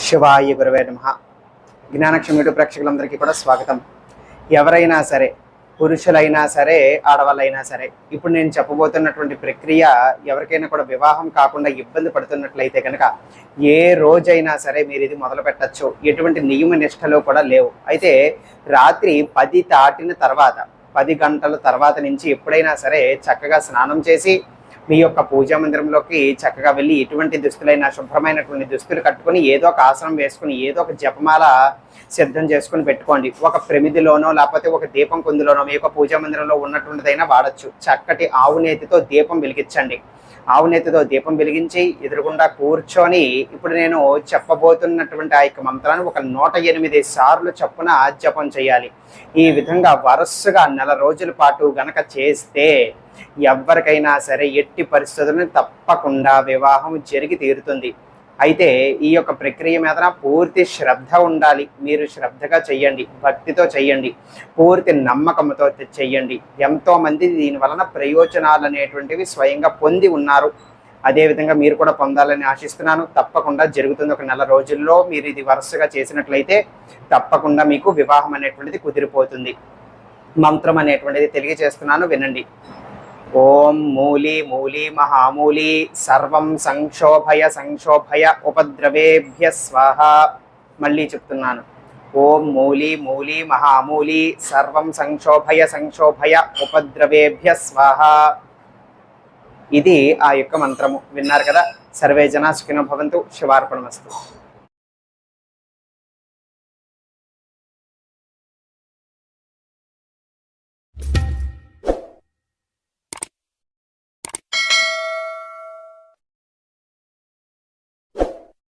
శివాయ గురవే నమః. జ్ఞానక్షం యూట్యూబ్ ప్రేక్షకులందరికీ కూడా స్వాగతం. ఎవరైనా సరే, పురుషులైనా సరే, ఆడవాళ్ళైనా సరే, ఇప్పుడు నేను చెప్పబోతున్నటువంటి ప్రక్రియ ఎవరికైనా కూడా వివాహం కాకుండా ఇబ్బంది పడుతున్నట్లయితే కనుక ఏ రోజైనా సరే మీరు ఇది మొదలు పెట్టచ్చు. ఎటువంటి నియమ నిష్టలు కూడా లేవు. అయితే రాత్రి 10 దాటిన తర్వాత 10 గంటల తర్వాత నుంచి ఎప్పుడైనా సరే చక్కగా స్నానం చేసి మీ యొక్క పూజా మందిరంలోకి చక్కగా వెళ్ళి ఎటువంటి దుస్తులైనా శుభ్రమైనటువంటి దుస్తులు కట్టుకొని ఏదో ఒక ఆసనం వేసుకుని ఏదో ఒక జపమాల సిద్ధం చేసుకుని పెట్టుకోండి. ఒక ప్రమిదిలోనో లేకపోతే ఒక దీపం కుందులోనో మీ యొక్క పూజా మందిరంలో ఉన్నటువంటిదైనా వాడచ్చు. చక్కటి ఆవు నేతితో దీపం వెలిగించండి. ఆవు నేతితో దీపం వెలిగించి ఎదురుగుండా కూర్చొని ఇప్పుడు నేను చెప్పబోతున్నటువంటి ఆ యొక్క మంత్రాన్ని ఒక 108 సార్లు చొప్పున జపం చేయాలి. ఈ విధంగా వరుసగా 4 రోజుల పాటు గనక చేస్తే ఎవరికైనా సరే ఎట్టి పరిస్థితులను తప్పకుండా వివాహం జరిగి తీరుతుంది. అయితే ఈ యొక్క ప్రక్రియ మీద పూర్తి శ్రద్ధ ఉండాలి. మీరు శ్రద్ధగా చెయ్యండి, భక్తితో చెయ్యండి, పూర్తి నమ్మకంతో చెయ్యండి. ఎంతోమంది దీని వలన ప్రయోజనాలు అనేటువంటివి స్వయంగా పొంది ఉన్నారు. అదేవిధంగా మీరు కూడా పొందాలని ఆశిస్తున్నాను. తప్పకుండా జరుగుతుంది. ఒక 4 రోజుల్లో మీరు ఇది వరుసగా చేసినట్లయితే తప్పకుండా మీకు వివాహం అనేటువంటిది కుదిరిపోతుంది. మంత్రం అనేటువంటిది తెలియజేస్తున్నాను, వినండి. ఓం మూలి మూలి మహామూలి సర్వం సంక్షోభయ సంక్షోభయ ఉపద్రవేభ్య స్వాహ. మళ్ళీ చెప్తున్నాను. ఓం మూలి మూలి మహామూలి సర్వం సంక్షోభయ సంక్షోభయ ఉపద్రవేభ్య స్వాహ. ఇది ఆ యొక్క మంత్రము. విన్నారు కదా. సర్వే జనా సుఖినో భవంతు. శివార్పణమస్తు.